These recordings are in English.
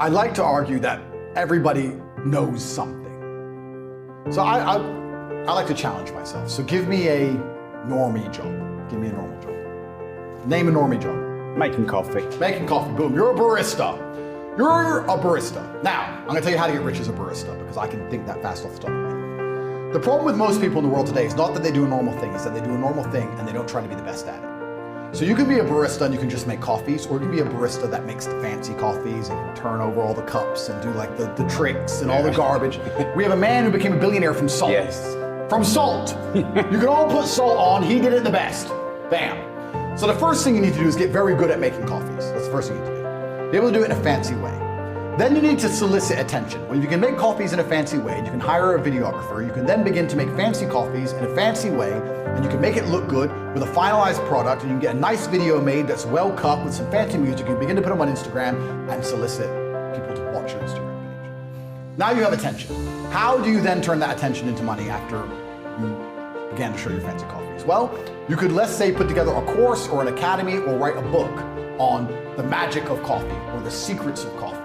I'd like to argue that everybody knows something. So I like to challenge myself. So give me a normie job. Give me a normal job. Name a normie job. Making coffee. Making coffee, boom. You're a barista. You're a barista. Now, I'm gonna tell you how to get rich as a barista because I can think that fast off the top of my head. The problem with most people in the world today is not that they do a normal thing, it's that they do a normal thing and they don't try to be the best at it. So you can be a barista and you can just make coffees, or you can be a barista that makes the fancy coffees and can turn over all the cups and do like the tricks and all the garbage. We have a man who became a billionaire from salt. Yes. From salt. You can all put salt on, he did it the best. Bam. So the first thing you need to do is get very good at making coffees. That's the first thing you need to do. Be able to do it in a fancy way. Then you need to solicit attention. When you can make coffees in a fancy way, you can hire a videographer, you can then begin to make fancy coffees in a fancy way, and you can make it look good with a finalized product, and you can get a nice video made that's well cut with some fancy music. You can begin to put them on Instagram and solicit people to watch your Instagram page. Now you have attention. How do you then turn that attention into money after you began to show your fancy coffees? Well, you could, let's say, put together a course or an academy or write a book on the magic of coffee or the secrets of coffee.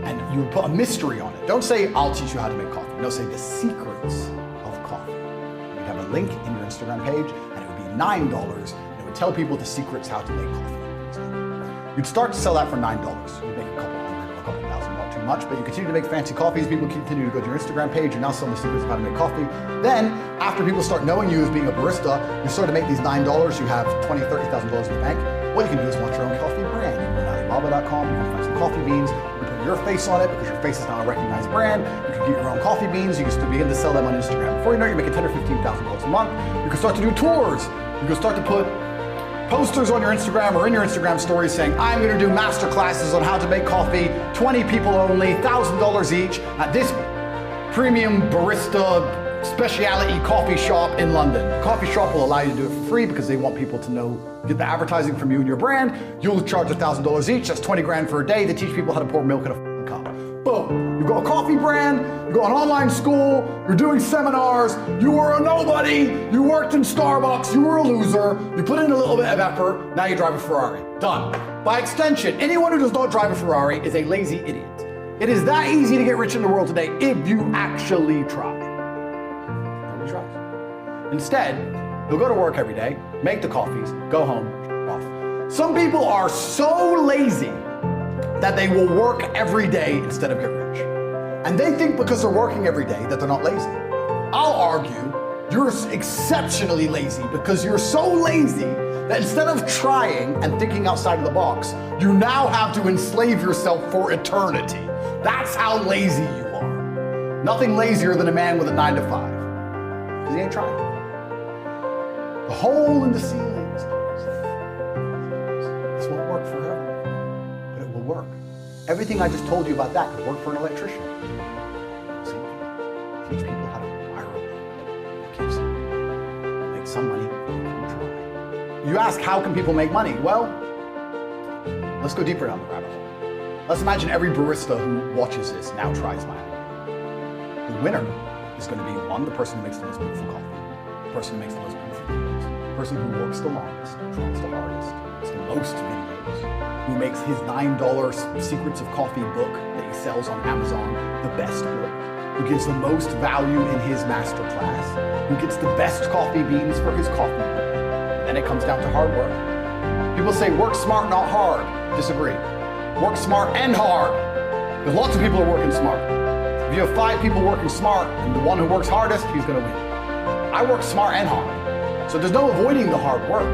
And you would put a mystery on it. Don't say, I'll teach you how to make coffee. No, say the secrets of coffee. You'd have a link in your Instagram page and it would be $9 and it would tell people the secrets how to make coffee. You'd start to sell that for $9. You'd make a couple hundred or a couple thousand, not too much, but you continue to make fancy coffees. People continue to go to your Instagram page. You're now selling the secrets of how to make coffee. Then, after people start knowing you as being a barista, you start to make these $9. You have $20,000, $30,000 in the bank. What you can do is launch your own coffee brand. You can go to Alibaba.com, you can find some coffee beans, you can put your face on it because your face is now a recognized brand. You can get your own coffee beans, you can begin to sell them on Instagram. Before you know it, you're making $10,000 or $15,000 a month. You can start to do tours. You can start to put posters on your Instagram or in your Instagram stories saying, I'm gonna do master classes on how to make coffee, 20 people only, $1,000 each at this premium barista specialty coffee shop in London. The coffee shop will allow you to do it for free because they want people to know, get the advertising from you and your brand. You'll charge $1,000 each, that's 20 grand for a day. They teach people how to pour milk in a cup. Boom, you've got a coffee brand, you've got an online school, you're doing seminars, you were a nobody, you worked in Starbucks, you were a loser, you put in a little bit of effort, now you drive a Ferrari. Done. By extension, anyone who does not drive a Ferrari is a lazy idiot. It is that easy to get rich in the world today if you actually try. Instead, you'll go to work every day, make the coffees, go home, off. Some people are so lazy that they will work every day instead of get rich. And they think because they're working every day that they're not lazy. I'll argue you're exceptionally lazy because you're so lazy that instead of trying and thinking outside of the box, you now have to enslave yourself for eternity. That's how lazy you are. Nothing lazier than a man with a 9 to 5, because he ain't trying. The hole in the ceiling. This won't work forever, but it will work. Everything I just told you about that could work for an electrician. See? Teach people how to wire them. Make some money from try. You ask, how can people make money? Well, let's go deeper down the rabbit hole. Let's imagine every barista who watches this now tries my idea. The winner is going to be one, the person who makes the most beautiful coffee, the person who makes the most beautiful videos, the person who works the longest, tries the hardest, makes the most videos, who makes his $9 Secrets of Coffee book that he sells on Amazon the best book, who gives the most value in his master class, who gets the best coffee beans for his coffee book. Then it comes down to hard work. People say work smart, not hard. Disagree. Work smart and hard. Because lots of people are working smart. If you have 5 people working smart and the one who works hardest, he's going to win. I work smart and hard. So there's no avoiding the hard work.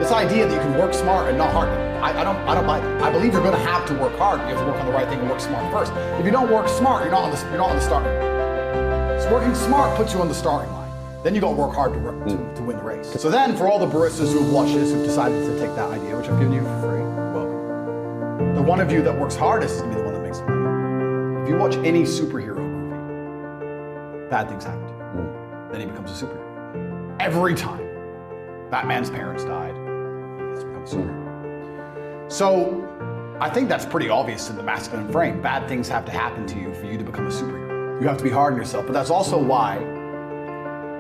This idea that you can work smart and not hard, I don't buy that. I believe you're going to have to work hard. You have to work on the right thing and work smart first. If you don't work smart, you're not on the starting line. So working smart puts you on the starting line. Then you got to work hard to win the race. So then, for all the baristas who have watched this, who've decided to take that idea, which I've given you for free, welcome. The one of you that works hardest is going to be the one that makes money. If you watch any superhero movie, bad things happen to you. Then he becomes a superhero. Every time. Batman's parents died, he has become a superhero. So, I think that's pretty obvious in the masculine frame. Bad things have to happen to you for you to become a superhero. You have to be hard on yourself, but that's also why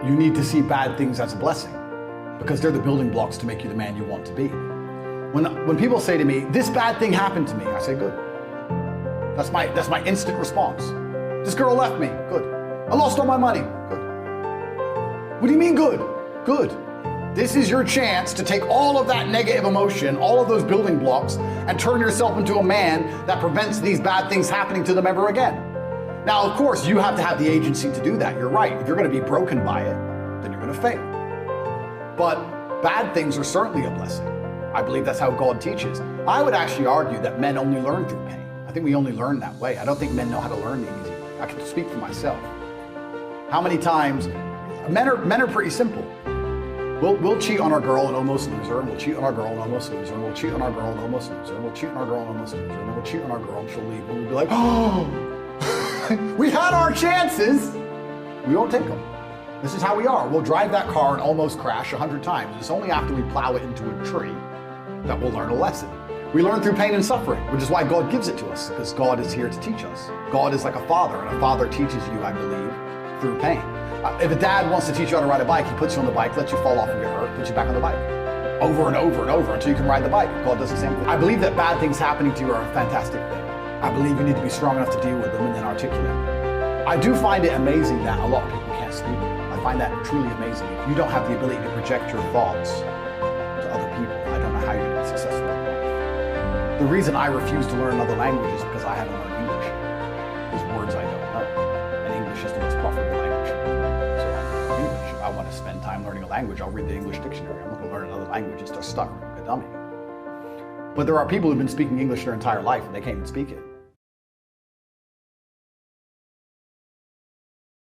you need to see bad things as a blessing, because they're the building blocks to make you the man you want to be. When people say to me, this bad thing happened to me, I say, good. That's my instant response. This girl left me. Good. I lost all my money. Good. What do you mean good? Good. This is your chance to take all of that negative emotion, all of those building blocks, and turn yourself into a man that prevents these bad things happening to them ever again. Now, of course, you have to have the agency to do that. You're right. If you're going to be broken by it, then you're going to fail. But bad things are certainly a blessing. I believe that's how God teaches. I would actually argue that men only learn through pain. I think we only learn that way. I don't think men know how to learn the easy way. I can speak for myself. How many times, men are pretty simple. We'll cheat on our girl and almost lose her, and we'll cheat on our girl and almost lose her, and we'll cheat on our girl and almost lose her, and we'll cheat on our girl and almost lose her, and then we'll cheat on our girl and she'll leave, and we'll be like, oh, we had our chances. We won't take them. This is how we are. We'll drive that car and almost crash 100 times. It's only after we plow it into a tree that we'll learn a lesson. We learn through pain and suffering, which is why God gives it to us, because God is here to teach us. God is like a father, and a father teaches you, I believe, through pain. If a dad wants to teach you how to ride a bike, he puts you on the bike, lets you fall off and get hurt, puts you back on the bike. Over and over and over until you can ride the bike. God does the same thing. I believe that bad things happening to you are a fantastic thing. I believe you need to be strong enough to deal with them and then articulate them. I do find it amazing that a lot of people can't speak. I find that truly amazing. If you don't have the ability to project your thoughts to other people, I don't know how you're going to be successful in life. The reason I refuse to learn another language is because I haven't learned English. There's words I don't know. And English is the most profitable language. English. If I want to spend time learning a language, I'll read the English dictionary. I'm not going to learn another language and start stuttering like a dummy. But there are people who've been speaking English their entire life and they can't even speak it.